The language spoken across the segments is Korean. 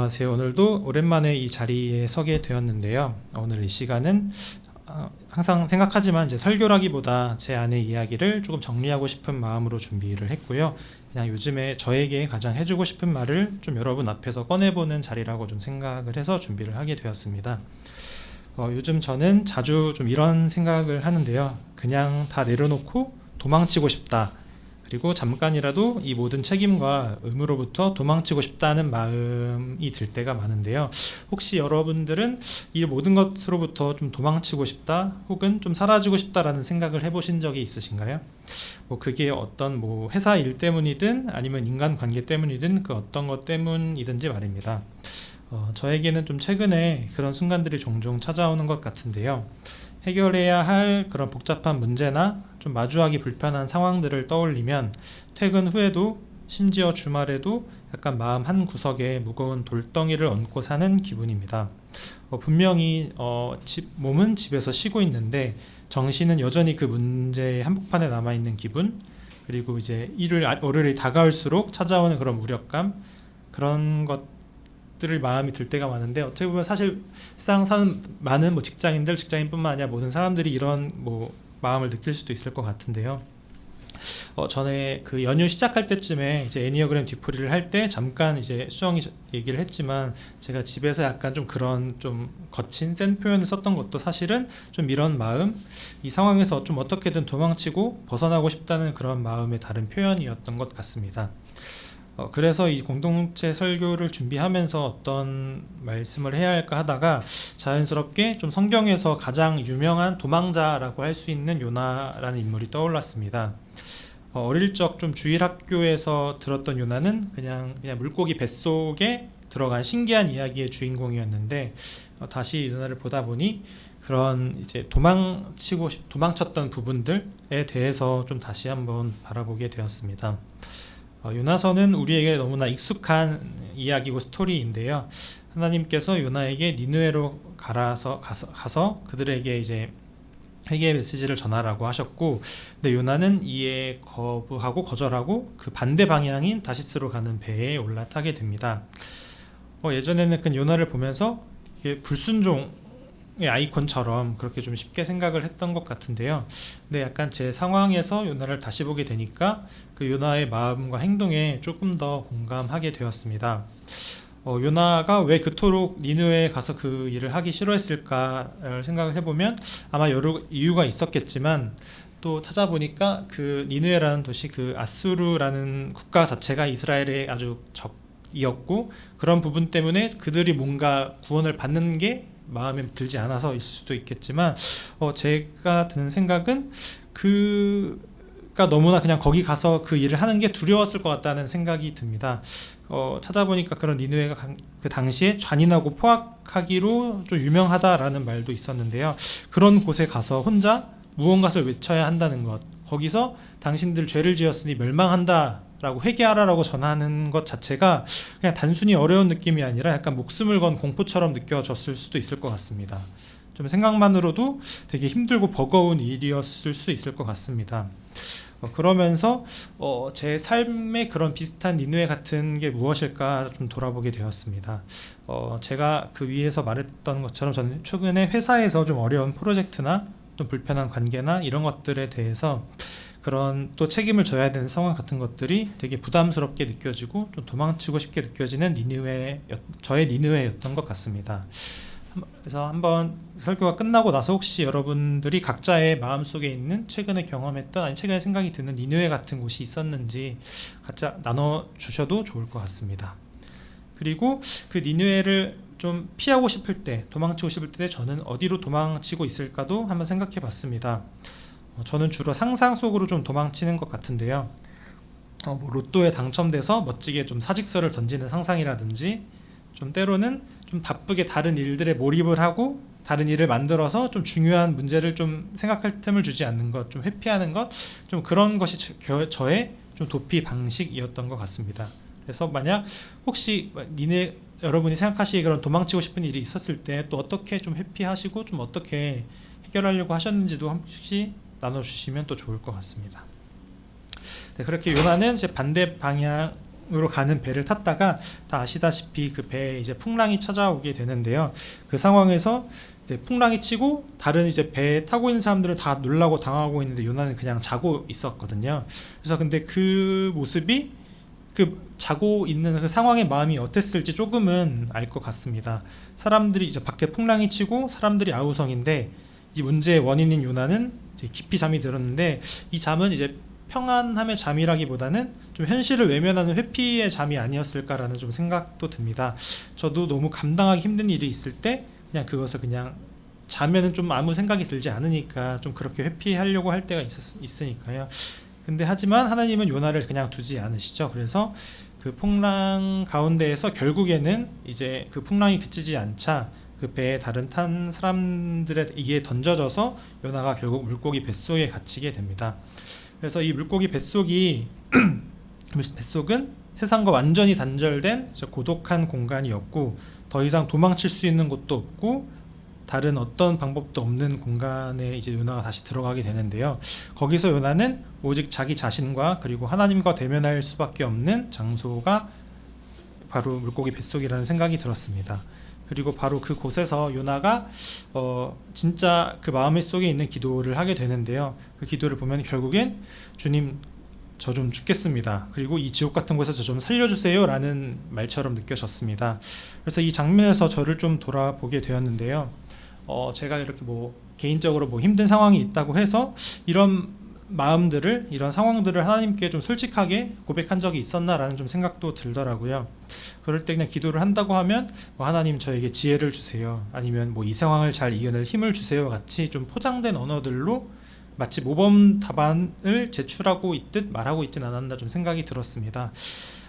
안녕하세요. 오늘도 오랜만에 이 자리에 서게 되었는데요. 오늘 이 시간은 항상 생각하지만 이제 설교라기보다 제 안의 이야기를 조금 정리하고 싶은 마음으로 준비를 했고요. 그냥 요즘에 저에게 가장 해주고 싶은 말을 좀 여러분 앞에서 꺼내보는 자리라고 좀 생각을 해서 준비를 하게 되었습니다. 요즘 저는 자주 좀 이런 생각을 하는데요. 그냥 다 내려놓고 도망치고 싶다. 그리고 잠깐이라도 이 모든 책임과 의무로부터 도망치고 싶다는 마음이 들 때가 많은데요. 혹시 여러분들은 이 모든 것으로부터 좀 도망치고 싶다 혹은 좀 사라지고 싶다라는 생각을 해보신 적이 있으신가요? 그게 어떤 회사 일 때문이든 아니면 인간관계 때문이든 그 어떤 것 때문이든지 말입니다. 저에게는 좀 최근에 그런 순간들이 종종 찾아오는 것 같은데요. 해결해야 할 그런 복잡한 문제나 좀 마주하기 불편한 상황들을 떠올리면 퇴근 후에도 심지어 주말에도 약간 마음 한 구석에 무거운 돌덩이를 얹고 사는 기분입니다. 분명히 몸은 집에서 쉬고 있는데 정신은 여전히 그 문제의 한복판에 남아있는 기분, 그리고 이제 월요일이 다가올수록 찾아오는 그런 무력감, 그런 것들을 마음이 들 때가 많은데, 어떻게 보면 사실 세상 사는 많은 직장인뿐만 아니라 모든 사람들이 이런 마음을 느낄 수도 있을 것 같은데요. 전에 그 연휴 시작할 때쯤에 이제 애니어그램 뒤풀이를 할 때 잠깐 이제 수정이 얘기를 했지만, 제가 집에서 약간 좀 그런 좀 거친 센 표현을 썼던 것도 사실은 좀 이런 마음, 이 상황에서 좀 어떻게든 도망치고 벗어나고 싶다는 그런 마음의 다른 표현이었던 것 같습니다. 그래서 이 공동체 설교를 준비하면서 어떤 말씀을 해야 할까 하다가 자연스럽게 좀 성경에서 가장 유명한 도망자라고 할 수 있는 요나라는 인물이 떠올랐습니다. 어릴 적 좀 주일학교에서 들었던 요나는 그냥 물고기 뱃속에 들어간 신기한 이야기의 주인공이었는데, 다시 요나를 보다 보니 그런 이제 도망쳤던 부분들에 대해서 좀 다시 한번 바라보게 되었습니다. 요나서는 우리에게 너무나 익숙한 이야기고 스토리인데요. 하나님께서 요나에게 니느웨로 가서 그들에게 이제 회개의 메시지를 전하라고 하셨고, 근데 요나는 이에 거부하고 거절하고 그 반대 방향인 다시스로 가는 배에 올라타게 됩니다. 예전에는 그 요나를 보면서 이게 불순종의 아이콘처럼 그렇게 좀 쉽게 생각을 했던 것 같은데요. 근데 약간 제 상황에서 요나를 다시 보게 되니까 그 요나의 마음과 행동에 조금 더 공감하게 되었습니다. 요나가 왜 그토록 니느웨에 가서 그 일을 하기 싫어했을까를 생각을 해보면 아마 여러 이유가 있었겠지만, 또 찾아보니까 그 니느웨라는 도시, 그 아수르라는 국가 자체가 이스라엘의 아주 적이었고, 그런 부분 때문에 그들이 뭔가 구원을 받는 게 마음에 들지 않아서 있을 수도 있겠지만, 제가 드는 생각은 그가 너무나 그냥 거기 가서 그 일을 하는 게 두려웠을 것 같다는 생각이 듭니다. 찾아보니까 그런 니느웨가 그 당시에 잔인하고 포악하기로 좀 유명하다라는 말도 있었는데요. 그런 곳에 가서 혼자 무언가를 외쳐야 한다는 것, 거기서 당신들 죄를 지었으니 멸망한다 라고 회개하라라고 전하는 것 자체가 그냥 단순히 어려운 느낌이 아니라 약간 목숨을 건 공포처럼 느껴졌을 수도 있을 것 같습니다. 좀 생각만으로도 되게 힘들고 버거운 일이었을 수 있을 것 같습니다. 그러면서 제 삶의 그런 비슷한 니느웨 같은 게 무엇일까 좀 돌아보게 되었습니다. 제가 그 위에서 말했던 것처럼 저는 최근에 회사에서 좀 어려운 프로젝트나 좀 불편한 관계나 이런 것들에 대해서 그런 또 책임을 져야 되는 상황 같은 것들이 되게 부담스럽게 느껴지고 좀 도망치고 싶게 느껴지는 저의 니느웨였던 것 같습니다. 그래서 한번 설교가 끝나고 나서 혹시 여러분들이 각자의 마음속에 있는 최근에 경험했던, 아니 최근에 생각이 드는 니느웨 같은 곳이 있었는지 각자 나눠주셔도 좋을 것 같습니다. 그리고 그 니느웨를 좀 피하고 싶을 때, 도망치고 싶을 때 저는 어디로 도망치고 있을까도 한번 생각해 봤습니다. 저는 주로 상상 속으로 좀 도망치는 것 같은데요. 로또에 당첨돼서 멋지게 좀 사직서를 던지는 상상이라든지, 좀 때로는 좀 바쁘게 다른 일들에 몰입을 하고 다른 일을 만들어서 좀 중요한 문제를 좀 생각할 틈을 주지 않는 것, 좀 회피하는 것, 좀 그런 것이 저의 좀 도피 방식이었던 것 같습니다. 그래서 만약 혹시 여러분이 생각하시기에 그런 도망치고 싶은 일이 있었을 때 또 어떻게 좀 회피하시고 좀 어떻게 해결하려고 하셨는지도 혹시 나눠주시면 또 좋을 것 같습니다. 네, 그렇게 요나는 이제 반대 방향 으로 가는 배를 탔다가 다 아시다시피 그 배에 이제 풍랑이 찾아오게 되는데요. 그 상황에서 이제 풍랑이 치고 다른 이제 배에 타고 있는 사람들은 다 놀라고 당하고 있는데 요나는 그냥 자고 있었거든요. 그래서 근데 그 모습이 그 자고 있는 그 상황의 마음이 어땠을지 조금은 알 것 같습니다. 사람들이 이제 밖에 풍랑이 치고 사람들이 아우성인데 이 문제의 원인인 요나는 이제 깊이 잠이 들었는데 이 잠은 이제 평안함의 잠이라기보다는 좀 현실을 외면하는 회피의 잠이 아니었을까라는 좀 생각도 듭니다. 저도 너무 감당하기 힘든 일이 있을 때 그냥 그것을 그냥 자면은 좀 아무 생각이 들지 않으니까 좀 그렇게 회피하려고 할 때가 있으니까요. 근데 하지만 하나님은 요나를 그냥 두지 않으시죠. 그래서 그 풍랑 가운데에서 결국에는 이제 그 풍랑이 그치지 않자 그 배에 다른 탄 사람들에 의해 던져져서 요나가 결국 물고기 뱃속에 갇히게 됩니다. 그래서 이 물고기 뱃속은 세상과 완전히 단절된 고독한 공간이었고 더 이상 도망칠 수 있는 곳도 없고 다른 어떤 방법도 없는 공간에 이제 요나가 다시 들어가게 되는데요. 거기서 요나는 오직 자기 자신과 그리고 하나님과 대면할 수밖에 없는 장소가 바로 물고기 뱃속이라는 생각이 들었습니다. 그리고 바로 그곳에서 요나가 진짜 그 마음 속에 있는 기도를 하게 되는데요. 그 기도를 보면 결국엔 주님 저 좀 죽겠습니다. 그리고 이 지옥 같은 곳에서 저 좀 살려주세요 라는 말처럼 느껴졌습니다. 그래서 이 장면에서 저를 좀 돌아보게 되었는데요. 제가 이렇게 뭐 개인적으로 뭐 힘든 상황이 있다고 해서 이런 마음들을 이런 상황들을 하나님께 좀 솔직하게 고백한 적이 있었나라는 좀 생각도 들더라고요. 그럴 때 그냥 기도를 한다고 하면 뭐 하나님 저에게 지혜를 주세요, 아니면 뭐 이 상황을 잘 이겨낼 힘을 주세요 같이 좀 포장된 언어들로 마치 모범 답안을 제출하고 있듯 말하고 있진 않았나 좀 생각이 들었습니다.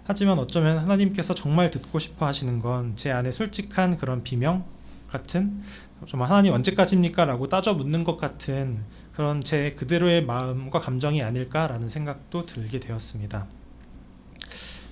하지만 어쩌면 하나님께서 정말 듣고 싶어 하시는 건 제 안에 솔직한 그런 비명 같은, 정말 하나님 언제까지입니까? 라고 따져 묻는 것 같은 그런 제 그대로의 마음과 감정이 아닐까라는 생각도 들게 되었습니다.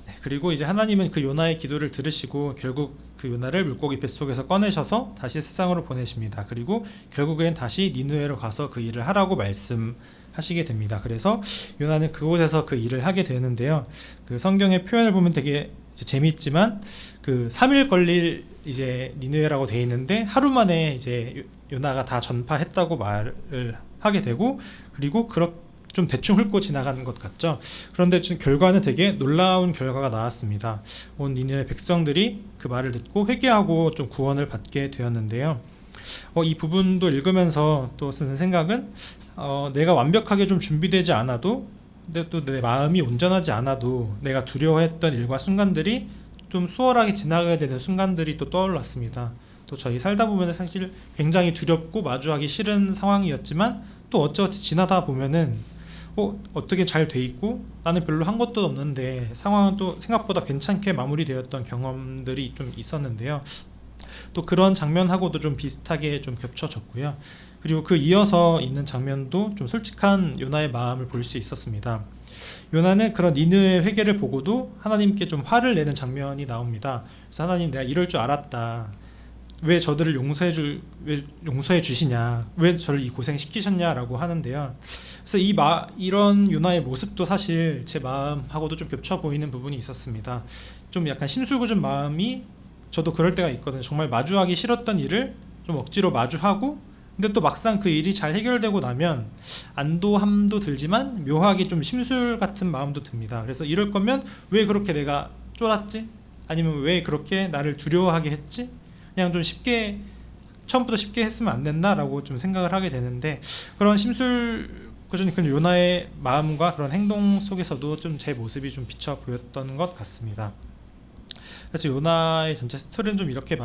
네, 그리고 이제 하나님은 그 요나의 기도를 들으시고 결국 그 요나를 물고기 뱃속에서 꺼내셔서 다시 세상으로 보내십니다. 그리고 결국엔 다시 니느웨로 가서 그 일을 하라고 말씀하시게 됩니다. 그래서 요나는 그곳에서 그 일을 하게 되는데요. 그 성경의 표현을 보면 되게 재미있지만 그 3일 걸릴 이제 니느웨라고 돼 있는데 하루 만에 이제 요나가 다 전파했다고 말을 하게 되고, 그리고 좀 대충 훑고 지나가는 것 같죠. 그런데 지금 결과는 되게 놀라운 결과가 나왔습니다. 온 니느웨 백성들이 그 말을 듣고 회개하고 좀 구원을 받게 되었는데요. 이 부분도 읽으면서 또 쓰는 생각은 내가 완벽하게 좀 준비되지 않아도, 근데 또 내 마음이 온전하지 않아도 내가 두려워했던 일과 순간들이 좀 수월하게 지나가야 되는 순간들이 또 떠올랐습니다. 또 저희 살다 보면 사실 굉장히 두렵고 마주하기 싫은 상황이었지만 또 어찌어찌 지나다 보면은 어떻게 잘 돼 있고 나는 별로 한 것도 없는데 상황은 또 생각보다 괜찮게 마무리되었던 경험들이 좀 있었는데요. 또 그런 장면하고도 좀 비슷하게 좀 겹쳐졌고요. 그리고 그 이어서 있는 장면도 좀 솔직한 요나의 마음을 볼 수 있었습니다. 요나는 그런 니느웨의 회개를 보고도 하나님께 좀 화를 내는 장면이 나옵니다. 그래서 하나님, 내가 이럴 줄 알았다. 왜 저들을 용서해 주시냐? 왜 저를 이 고생 시키셨냐라고 하는데요. 그래서 이런 요나의 모습도 사실 제 마음하고도 좀 겹쳐 보이는 부분이 있었습니다. 좀 약간 심술궂은 마음이 저도 그럴 때가 있거든요. 정말 마주하기 싫었던 일을 좀 억지로 마주하고, 근데 또 막상 그 일이 잘 해결되고 나면 안도함도 들지만 묘하게 좀 심술 같은 마음도 듭니다. 그래서 이럴 거면 왜 그렇게 내가 쫄았지? 아니면 왜 그렇게 나를 두려워하게 했지? 그냥 좀 처음부터 쉽게 했으면 안 됐나라고 좀 생각을 하게 되는데, 그런 심술궂은 그 요나의 마음과 그런 행동 속에서도 좀 제 모습이 좀 비쳐 보였던 것 같습니다. 그래서 요나의 전체 스토리는 좀 이렇게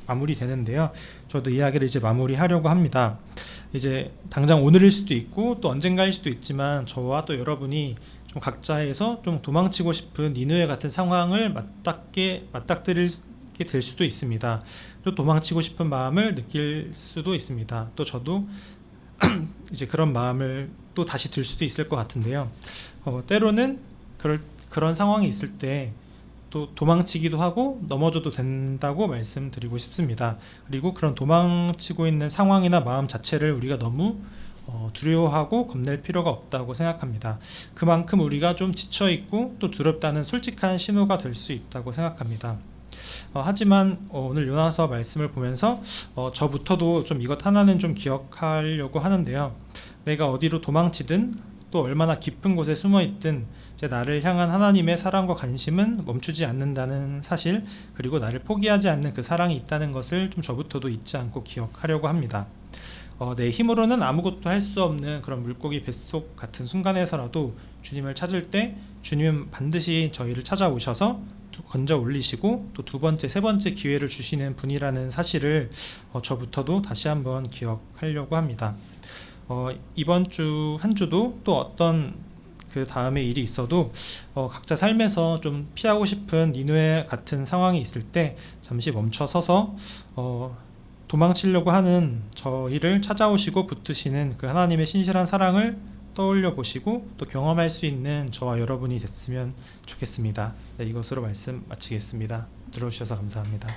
마무리되는데요. 저도 이야기를 이제 마무리하려고 합니다. 이제 당장 오늘일 수도 있고 또 언젠가일 수도 있지만 저와 또 여러분이 좀 각자에서 좀 도망치고 싶은 니느웨 같은 상황을 맞닥뜨리게 될 수도 있습니다. 또 도망치고 싶은 마음을 느낄 수도 있습니다. 또 저도 이제 그런 마음을 또 다시 들 수도 있을 것 같은데요. 때로는 그런 상황이 있을 때 또 도망치기도 하고 넘어져도 된다고 말씀드리고 싶습니다. 그리고 그런 도망치고 있는 상황이나 마음 자체를 우리가 너무 두려워하고 겁낼 필요가 없다고 생각합니다. 그만큼 우리가 좀 지쳐있고 또 두렵다는 솔직한 신호가 될 수 있다고 생각합니다. 하지만 오늘 요나서 말씀을 보면서 저부터도 좀 이것 하나는 좀 기억하려고 하는데요. 내가 어디로 도망치든 또 얼마나 깊은 곳에 숨어있든 이제 나를 향한 하나님의 사랑과 관심은 멈추지 않는다는 사실, 그리고 나를 포기하지 않는 그 사랑이 있다는 것을 좀 저부터도 잊지 않고 기억하려고 합니다. 내 힘으로는 아무것도 할 수 없는 그런 물고기 뱃속 같은 순간에서라도 주님을 찾을 때 주님은 반드시 저희를 찾아오셔서 건져 올리시고 또 두 번째, 세 번째 기회를 주시는 분이라는 사실을 저부터도 다시 한번 기억하려고 합니다. 이번 주 한 주도 또 어떤 그 다음에 일이 있어도 각자 삶에서 좀 피하고 싶은 니느웨 같은 상황이 있을 때 잠시 멈춰 서서 도망치려고 하는 저희를 찾아오시고 붙드시는 그 하나님의 신실한 사랑을 떠올려 보시고 또 경험할 수 있는 저와 여러분이 됐으면 좋겠습니다. 네, 이것으로 말씀 마치겠습니다. 들어주셔서 감사합니다.